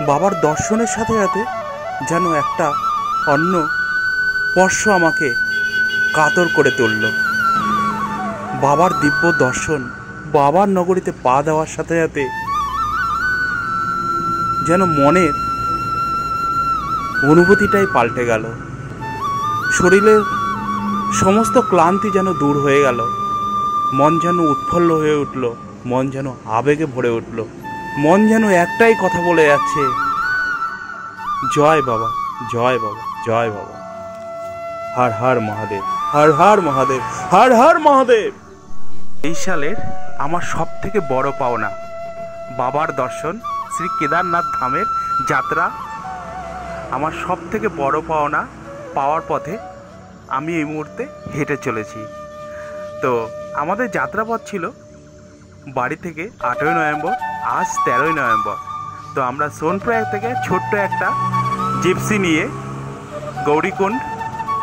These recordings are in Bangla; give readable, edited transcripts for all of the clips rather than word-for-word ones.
বাবার দর্শনের সাথে সাথে যেন একটা অন্য স্পর্শ আমাকে কাতর করে তুলল। বাবার দিব্য দর্শন, বাবার নগরীতে পা দেওয়ার সাথে সাথে যেন মনের অনুভূতিটাই পাল্টে গেল। শরীরের সমস্ত ক্লান্তি যেন দূর হয়ে গেল। মন যেন উৎফুল্ল হয়ে উঠল, মন যেন আবেগে ভরে উঠল। মন যেন একটাই কথা বলে যাচ্ছে, জয় বাবা, জয় বাবা, জয় বাবা, হর হর মহাদেব, হর হর মহাদেব, হর হর মহাদেব। এই সালের আমার সব থেকে বড় পাওনা বাবার দর্শন, শ্রী কেদারনাথ ধামের যাত্রা আমার সব থেকে বড় পাওনা। পাওয়ার পথে আমি এই মুহূর্তে হেঁটে চলেছি। তো আমাদের যাত্রাপথ ছিল বাড়ি থেকে 8ই নভেম্বর, আজ 13ই নভেম্বর। তো আমরা সোনপ্রয়াগ থেকে ছোট্ট একটা জিপসি নিয়ে গৌরীকুণ্ড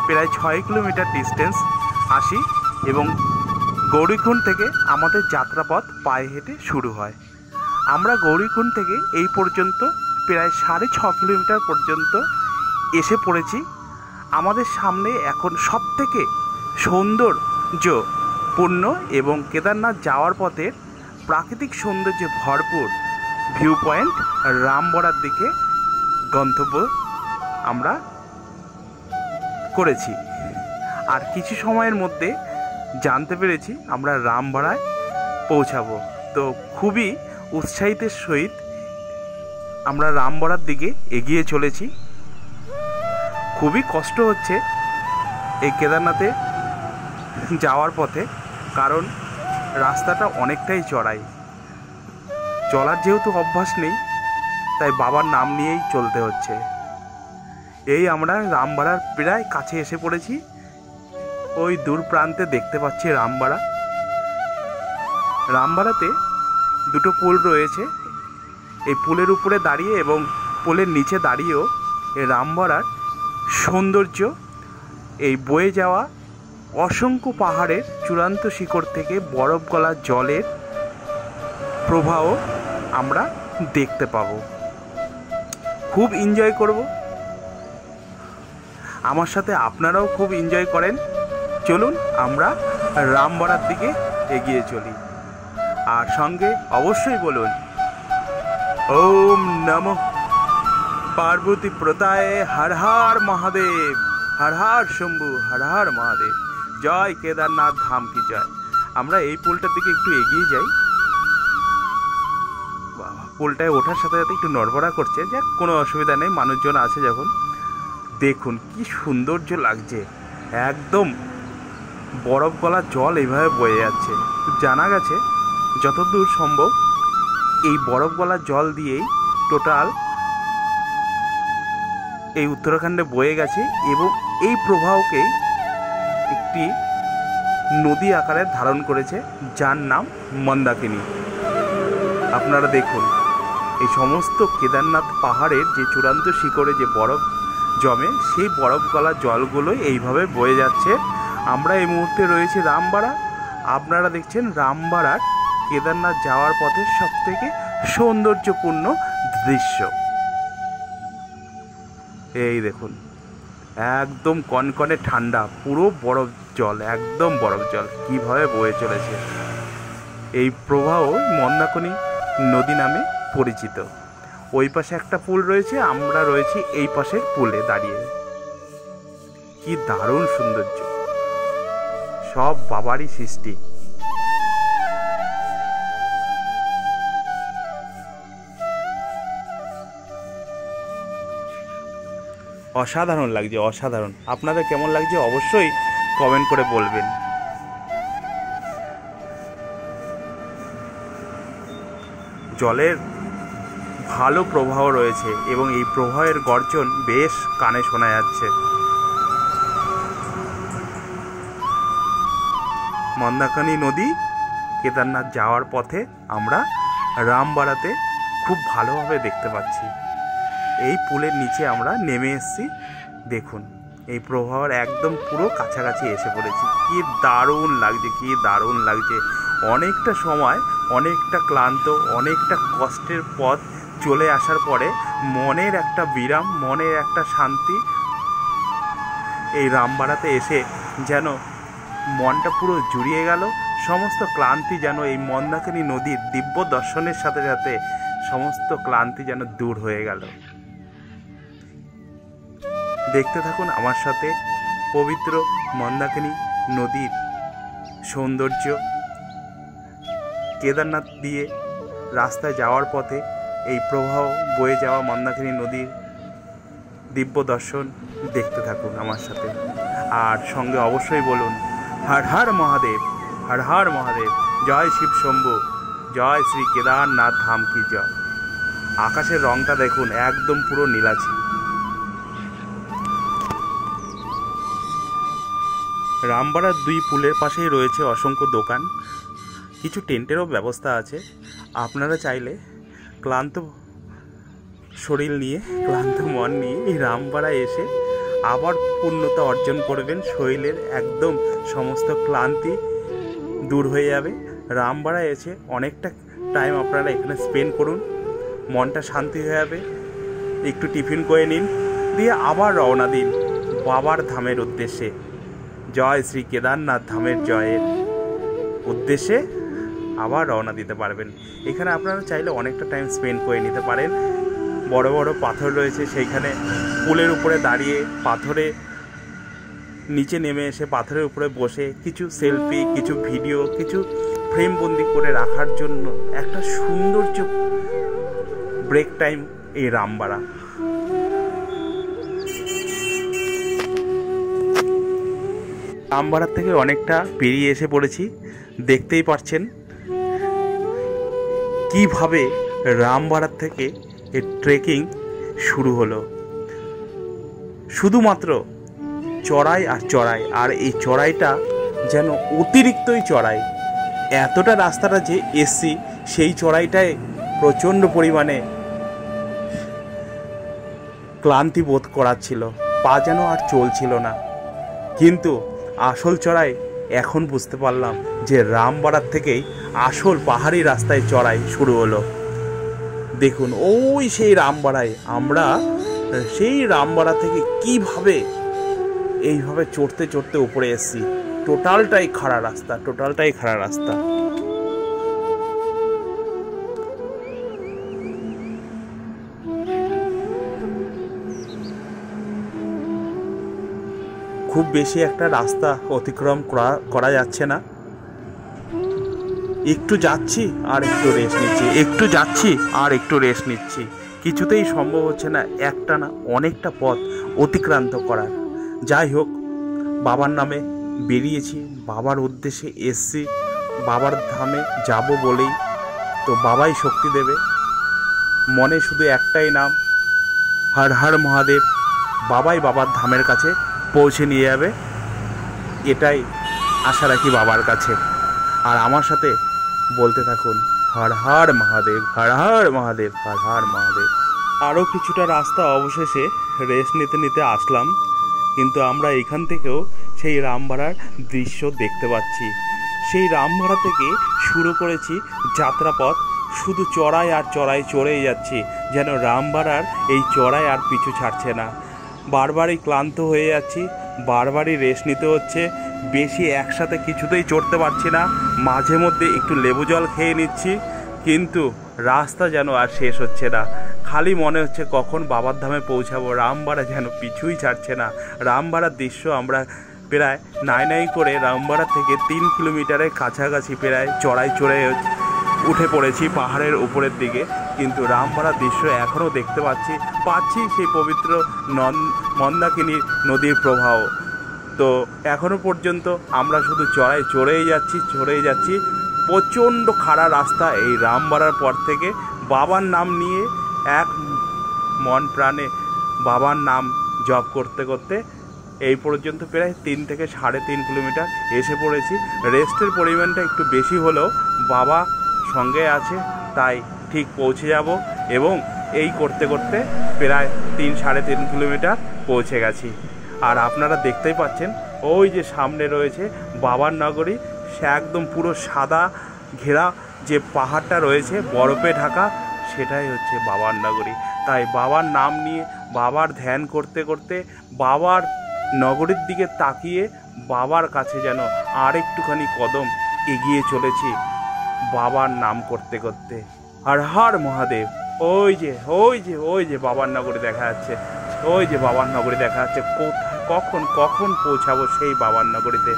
প্রায় 6 কিলোমিটার ডিস্টেন্স আসি এবং গৌরীকুণ্ড থেকে আমাদের যাত্রাপথ পায়ে হেঁটে শুরু হয়। আমরা গৌরীকুণ্ড থেকে এই পর্যন্ত প্রায় 6.5 কিলোমিটার পর্যন্ত এসে পড়েছি। আমাদের সামনে এখন সব থেকে সৌন্দর্যপূর্ণ এবং কেদারনাথ যাওয়ার পথের প্রাকৃতিক সৌন্দর্যে ভরপুর ভিউ পয়েন্ট রামবড়ার দিকে গন্তব্য আমরা করেছি। আর কিছু সময়ের মধ্যে জানতে পেরেছি আমরা রামবড়ায় পৌঁছাবো। তো খুবই উৎসাহিতের সহিত আমরা রামবড়ার দিকে এগিয়ে চলেছি। খুবই কষ্ট হচ্ছে এই কেদারনাথে যাওয়ার পথে, কারণ রাস্তাটা অনেকটাই চড়াই। চলার যেহেতু অভ্যাস নেই, তাই বাবার নাম নিয়েই চলতে হচ্ছে। এই আমরা রামবাড়ার প্রায় কাছে এসে পড়েছি। ওই দূর প্রান্তে দেখতে পাচ্ছি রামবাড়া। রামবাড়াতে দুটো পুল রয়েছে। এই পুলের উপরে দাঁড়িয়ে এবং পুলের নিচে দাঁড়িয়েও এই রামবাড়ার সৌন্দর্য, এই বয়ে যাওয়া অসংখ্য পাহাড়ের চূড়ান্ত শিখর থেকে বরফ গলা জলের প্রবাহ আমরা দেখতে পাবো। খুব এনজয় করব। আমার সাথে আপনারাও খুব এনজয় করেন। চলুন আমরা রামবড়ার দিকে এগিয়ে চলি। আর সঙ্গে অবশ্যই বলুন, ওম নমঃ পার্বতী প্রতায়ে হর হর মহাদেব, হর হর শম্ভু, হর হর মহাদেব, জয় কেদারনাথ ধাম কি জয়। আমরা এই পুলটার দিকে একটু এগিয়ে যাই। পুলটায় ওঠার সাথে সাথে একটু নড়বড়া করছে, যাক কোনো অসুবিধা নেই, মানুষজন আছে যখন। দেখুন কি সৌন্দর্য লাগছে, একদম বরফ গলা জল এইভাবে বয়ে যাচ্ছে। জানা গেছে যতদূর সম্ভব এই বরফ গলা জল দিয়েই টোটাল এই উত্তরাখণ্ডে বয়ে গেছে এবং এই প্রবাহকেই একটি নদী আকারে ধারণ করেছে, যার নাম মন্দাকিনী। আপনারা দেখুন এই সমস্ত কেদারনাথ পাহাড়ের যে চূড়ান্ত শিখরে যে বরফ জমে, সেই বরফ গলা জলগুলোই এইভাবে বয়ে যাচ্ছে। আমরা এই মুহূর্তে রয়েছি রামবাড়া। আপনারা দেখছেন রামবাড়ার কেদারনাথ যাওয়ার পথের সব থেকে সৌন্দর্যপূর্ণ দৃশ্য। এই দেখুন একদম কনকনে ঠান্ডা, পুরো বরফ জল, একদম বরফ জল কিভাবে বয়ে চলেছে। এই প্রবাহ মন্দাকিনী নদী নামে পরিচিত। ওই পাশে একটা পুল রয়েছে, আমরা রয়েছি এই পাশের পুলে দাঁড়িয়ে। কি দারুণ সৌন্দর্য, সব বাবারই সৃষ্টি। অসাধারণ লাগছে, অসাধারণ। আপনাদের কেমন লাগছে অবশ্যই কমেন্ট করে বলবেন। জলের ভালো প্রবাহ রয়েছে এবং এই প্রবাহের গর্জন বেশ কানে শোনা যাচ্ছে। মন্দাকিনী নদী কেদারনাথ যাওয়ার পথে আমরা রামবাড়াতে খুব ভালোভাবে দেখতে পাচ্ছি। এই পুলের নিচে আমরা নেমে এসেছি। দেখুন এই প্রবাহের একদম পুরো কাছাকাছি এসে পড়েছি। কি দারুণ লাগছে, কি দারুণ লাগছে। অনেকটা সময়, অনেকটা ক্লান্ত, অনেকটা কষ্টের পথ চলে আসার পরে মনের একটা বিরাম, মনের একটা শান্তি, এই রামবাড়াতে এসে যেন মনটা পুরো জুড়িয়ে গেল। সমস্ত ক্লান্তি যেন এই মন্দাকিনী নদীর দিব্য দর্শনের সাথে সাথে সমস্ত ক্লান্তি যেন দূর হয়ে গেল। দেখতে থাকুন আমার সাথে পবিত্র মন্দাকিনী নদীর সৌন্দর্য। কেদারনাথ দিয়ে রাস্তায় যাওয়ার পথে এই প্রবাহ বয়ে যাওয়া মন্দাকিনী নদীর দিব্য দর্শন দেখতে থাকুন আমার সাথে। আর সঙ্গে অবশ্যই বলুন হর হর মহাদেব, হর হর মহাদেব, জয় শিব শম্ভু, জয় শ্রী কেদারনাথ ধাম কি জয়। আকাশের রংটা দেখুন একদম পুরো নীলাচি। রামবাড়ার দুই পুলের পাশেই রয়েছে অসংখ্য দোকান, কিছু টেন্টেরও ব্যবস্থা আছে। আপনারা চাইলে ক্লান্ত শরীর নিয়ে, ক্লান্ত মন নিয়ে এই রামবাড়ায় এসে আবার পূর্ণতা অর্জন করবেন। শরীরের একদম সমস্ত ক্লান্তি দূর হয়ে যাবে। রামবাড়ায় এসে অনেকটা টাইম আপনারা এখানে স্পেন্ড করুন, মনটা শান্তি হয়ে যাবে। একটু টিফিন করে নিন, দিয়ে আবার রওনা দিন বাবার ধামের উদ্দেশ্যে। জয় শ্রী কেদারনাথ ধামের জয়ের উদ্দেশ্যে আবার রওনা দিতে পারবেন। এখানে আপনারা চাইলে অনেকটা টাইম স্পেন্ড করে নিতে পারেন। বড় বড় পাথর রয়েছে, সেইখানে পুলের উপরে দাঁড়িয়ে পাথরে নিচে নেমে এসে পাথরের উপরে বসে কিছু সেলফি, কিছু ভিডিও, কিছু ফ্রেমবন্দি করে রাখার জন্য একটা সৌন্দর্য ব্রেক টাইম এই রামবাড়া। রামবাড়ার থেকে অনেকটা পেরিয়ে এসে পড়েছি। দেখতেই পাচ্ছেন কিভাবে রামবাড়ার থেকে এই ট্রেকিং শুরু হলো। শুধুমাত্র চড়াই আর চড়াই, আর এই চড়াইটা যেন অতিরিক্তই চড়াই। এতটা রাস্তাটা যে এসছি সেই চড়াইটায় প্রচণ্ড পরিমাণে ক্লান্তি বোধ করাচ্ছিল, পা যেন আর চলছিল না। কিন্তু আসল চড়াই এখন বুঝতে পারলাম যে রামবাড়ার থেকেই আসল পাহাড়ি রাস্তায় চড়াই শুরু হলো। দেখুন ওই সেই রামবাড়ায়, আমরা সেই রামবাড়া থেকে কিভাবে এইভাবে চড়তে চড়তে উপরে এসেছি। টোটালটাই খাড়া রাস্তা, টোটালটাই খাড়া রাস্তা। খুব বেশি একটা রাস্তা অতিক্রম করা যাচ্ছে না। একটু যাচ্ছি আর একটু রেস্ট নিচ্ছি, একটু যাচ্ছি আর একটু রেস্ট নিচ্ছি। কিছুতেই সম্ভব হচ্ছে না একটা না অনেকটা পথ অতিক্রান্ত করার। যাই হোক, বাবার নামে বেরিয়েছি, বাবার উদ্দেশ্যে এসছি, বাবার ধামে যাব বলেই তো বাবাই শক্তি দেবে। মনে শুধু একটাই নাম, হর হর মহাদেব। বাবাই বাবার ধামের কাছে পৌঁছে নিয়ে যাবে, এটাই আশা রাখি বাবার কাছে। আর আমার সাথে বলতে থাকুন হর হর মহাদেব, হর হর মহাদেব, হর হর মহাদেব। আরও কিছুটা রাস্তা অবশেষে রেস্ট নিতে নিতে আসলাম, কিন্তু আমরা এখান থেকেও সেই রামবাড়ার দৃশ্য দেখতে পাচ্ছি। সেই রামবাড়া থেকে শুরু করেছি যাত্রাপথ, শুধু চড়াই আর চড়াই চড়েই যাচ্ছি, যেন রামবাড়ার এই চড়াই আর পিছু ছাড়ছে না। বারবারই ক্লান্ত হয়ে যাচ্ছি, বারবারই রেস্ট নিতে হচ্ছে। বেশি একসাথে কিছুতেই চড়তে পারছি না, মাঝে মধ্যে একটু লেবু জল খেয়ে নিচ্ছি, কিন্তু রাস্তা যেন আর শেষ হচ্ছে না। খালি মনে হচ্ছে কখন বাবার ধামে পৌঁছাবো। রামবাড়া যেন পিছুই ছাড়ছে না। রামবাড়ার দৃশ্য আমরা প্রায় নাই করে রামবাড়া থেকে 3 কিলোমিটারের কাছাকাছি প্রায় চড়াই চড়ে উঠে পড়েছি পাহাড়ের উপরের দিকে, কিন্তু রামবাড়ার দৃশ্য এখনও দেখতে পাচ্ছি সেই পবিত্র মন্দাকিনী নদীর প্রবাহ। তো এখনও পর্যন্ত আমরা শুধু চড়েই যাচ্ছি। প্রচণ্ড খাড়া রাস্তা এই রামবাড়ার পর থেকে। বাবার নাম নিয়ে এক মন প্রাণে বাবার নাম জপ করতে করতে এই পর্যন্ত প্রায় 3 থেকে 3.5 কিলোমিটার এসে পড়েছি। রেস্টের পরিমাণটা একটু বেশি হলেও বাবা সঙ্গে আছে, তাই ঠিক পৌঁছে যাব। এবং এই করতে করতে প্রায় 3-3.5 কিলোমিটার পৌঁছে গেছি। আর আপনারা দেখতেই পাচ্ছেন ওই যে সামনে রয়েছে বাবার নগরী। সে একদম পুরো সাদা ঘেরা যে পাহাড়টা রয়েছে বরফে ঢাকা, সেটাই হচ্ছে বাবার নগরী। তাই বাবার নাম নিয়ে, বাবার ধ্যান করতে করতে, বাবার নগরীর দিকে তাকিয়ে, বাবার কাছে যেন আর একটুখানি কদম এগিয়ে চলেছি বাবার নাম করতে করতে। হর হর মহাদেব। ওই যে ওই যে ওই যে বাবার নগরী দেখা যাচ্ছে, ওই যে বাবার নগরী দেখা যাচ্ছে। কখন কখন পৌঁছাবো সেই বাবার নগরীতে?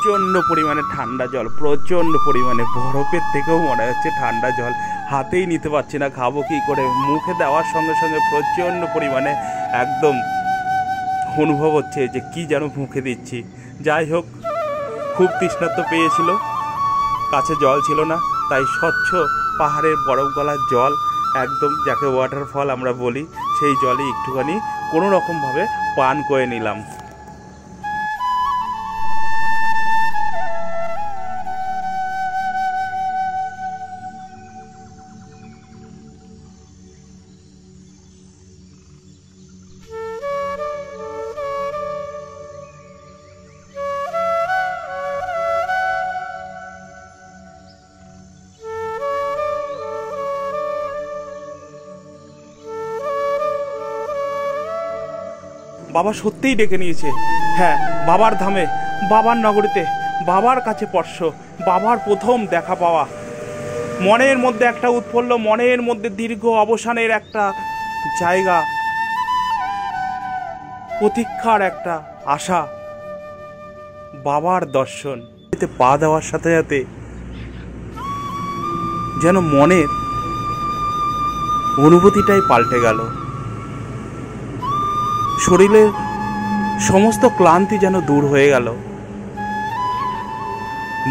প্রচণ্ড পরিমাণে ঠান্ডা জল, প্রচণ্ড পরিমাণে, বরফের থেকেও মনে হচ্ছে ঠান্ডা জল। হাতেই নিতে পারছি না, খাবো কী করে? মুখে দেওয়ার সঙ্গে সঙ্গে প্রচণ্ড পরিমাণে একদম অনুভব হচ্ছে যে কি যেন মুখে দিচ্ছি। যাই হোক, খুব তৃষ্ণার্ত পেয়েছিল, কাছে জল ছিল না, তাই স্বচ্ছ পাহাড়ের বরফ গলার জল, একদম যাকে ওয়াটারফল আমরা বলি, সেই জলে একটুখানি কোনো রকমভাবে পান করে নিলাম। বাবা সত্যিই ডেকে নিয়েছে। হ্যাঁ, বাবার ধামে, বাবার নগরীতে, বাবার কাছে স্পর্শ, বাবার প্রথম দেখা পাওয়া। মনের মধ্যে একটা উৎফুল্ল, মনের মধ্যে দীর্ঘ অবসানের একটা জায়গা, প্রতীক্ষার একটা আশা, বাবার দর্শন। এতে পা দেওয়ার সাথে সাথে যেন মনের অনুভূতিটাই পাল্টে গেল। শরীরের সমস্ত ক্লান্তি যেন দূর হয়ে গেল,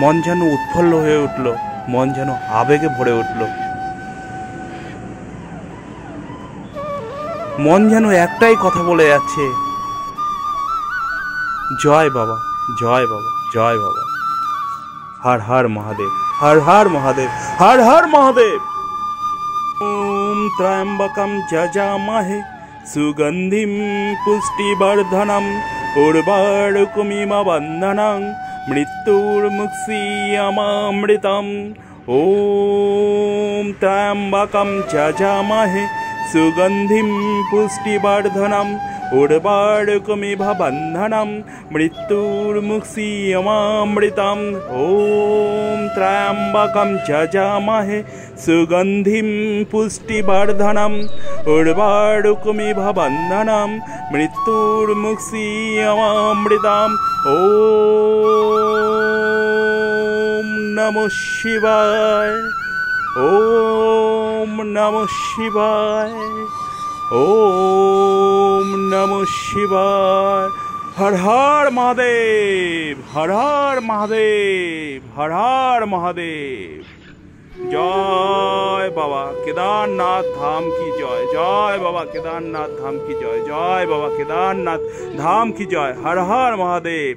মন যেন উৎফুল্ল হয়ে উঠল, মন যেন আবেগে ভরে উঠল, মন যেন একটাই কথা বলে যাচ্ছে, জয় বাবা, জয় বাবা, জয় বাবা। হর হর মহাদেব, হর হর মহাদেব, হর হর মহাদেব। ওম ত্র্যম্বকম যজামহে সুগন্ধিম পুষ্টিবর্ধনম উর্বারুকমিব বন্ধনং মৃত্যুর্মুক্ষীয়মামৃতম। ওম ত্র্যম্বকম যজামহে সুগন্ধিম পুষ্টিবর্ধনম উর্বারুকমিব বন্ধনম মৃত্যুর্মুক্ষীয়মামৃতম। ওম ত্র্যম্বকম যজামহে সুগন্ধিম পুষ্টিবর্ধনম উর্বারুকমিব বন্ধনম মৃত্যুর্মুক্ষীয়মামৃতম। ওম নমঃ শিবায়, ওম নমঃ শিবায়, ওম নমঃ শিবায়। হর হর মহাদেব, হর হর মহাদেব, হর হর মহাদেব। জয় বাবা কেদারনাথ ধাম কি জয়, জয় বাবা কেদারনাথ ধাম কি জয়, জয় বাবা কেদারনাথ ধাম কি জয়। হর হর মহাদেব,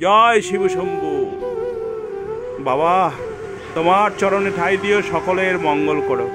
জয় শিব শম্ভু। বাবা তোমার চরণে ঠাঁই দিও, সকলের মঙ্গল করো।